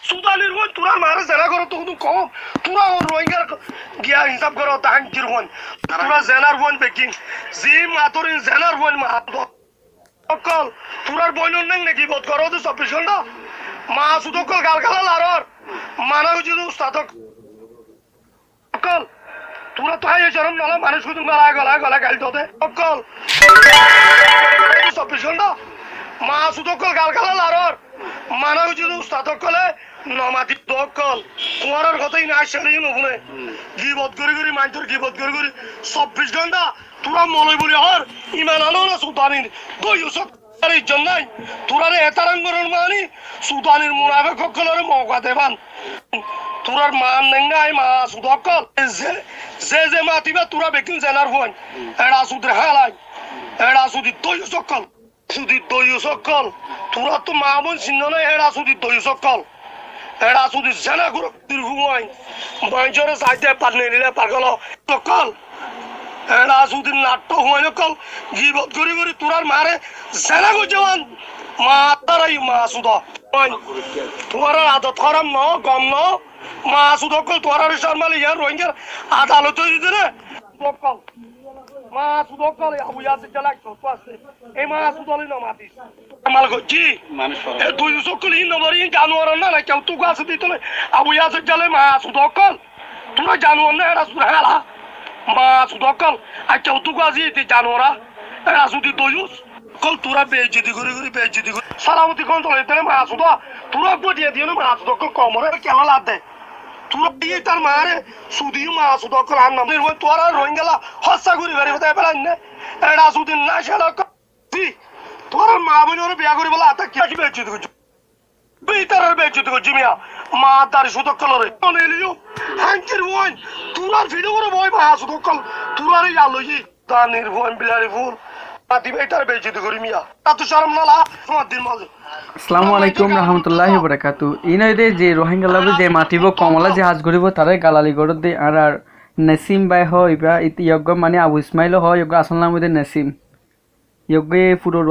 সুদানির হন তোরা মারে জেনা করো তো কম তোরা রোহিঙ্গার গিয়া হিসাব করো তাহাঙ্কির হন তোরা জেনার হন বেকিং জি মাতরিন জেনার হন মা অকল তোরার বইনর নেই নাকি বোধ করো তো 24 ঘন্টা মা শুধু অকল গালগালা লারর মানা হচ্ছে উস্তাদক অকল তোরা তো হাই চরম নালা মানুষ শুধু গলা গাল দে অকল 24 ঘন্টা মা শুধু অকল গালগালা লারর মানা হচ্ছে উস্তাদক কলে নমাদি দকল কুয়ারার কথাই না আসলে নবনে গিবত করি মাইন্তর গিবত করি 24 ঘন্টা তোরা মলই বলি হর ইমান আনো না সুদানির দুই উসক আর ইজ্জত নাই তোরারে এতারাঙ্গরর মানি সুদানির মুনাফিক কলরে মৌকা দেবান তোরার মান নেঙ্গাই মা সুদকল যে মাতিবা তোরা বেকিন জেনার হন এড়া সুদের হালাই এড়া সুদি দুই উসকল সুদি দুই উসকল তোরা তো মা বোন চিহ্ন নাই এড়া সুদি দুই উসকল এড়া সুদি জেনা গুরু হুয়াই বাইজরে সাইতে পারনে নিলে পাগল সকল এড়া সুদি নাট্য হুয়াই নকল গিবত করি তোরার মারে জেনা গো জওয়ান মা তারাই মা সুদ তোরা আদত খারাপ ন গম ন মা সুদ কল তোরা শর্মালি ইয়ার রোহিঙ্গার আদালত দিতে রে সকল মা সুদ কল আবু ইয়াসির জালাক তো আছে এই মা সুদলি ন মাতিস মাল গজি মানুষ দুই সকল ইন নবরি জানোয়ার না না কেউ তো গাছ দিত না আবু ইয়াসির জালে মা সুদ কল তোরা জানোয়ার না এরা সুদ হালা মা সুদ কল আর কেউ তো গাছ দিতে জানোয়ারা এরা সুদি দয়ুস কল তোরা বেইজ্জতি করে সালামতি কোন তোলে তেলে মা সুদ তোরা বটিয়ে দিও না মা সুদ কল কমরে কেলা লাদ দে তোরা দিয়ে তার মারে সুদি মা সুদ কল আর নাম তোরা রোহিঙ্গালা হসা ঘুরি বেরি হতে পারেন না এরা সুদি না শালা তোরা মা বোনের বিয়া করি বলা আতা কি বেইজ্জতি করছ বেইতারের বেইজ্জতি করছ মিয়া মা তার সুদ কলরে নিলিও হাঙ্কির বই তোরা ভিডিও করে বই মা সুদ কল তোরা রে আলোই দানির বই বিলারি ফুল আসসালামু আলাইকুম রহমতুল্লাহি ওয়া বারাকাতুহু ইনাইদে যে রোহিঙ্গা লাভ যে মাটিব কমলা যে হাজ গরিব তারে গালালি গড় দে আর নসিম বাই হয় ইবা ইয়গ মানে আবু ইসমাইল হয় ইয়গ আসল নাম দে নসিম ইয়গে পুরো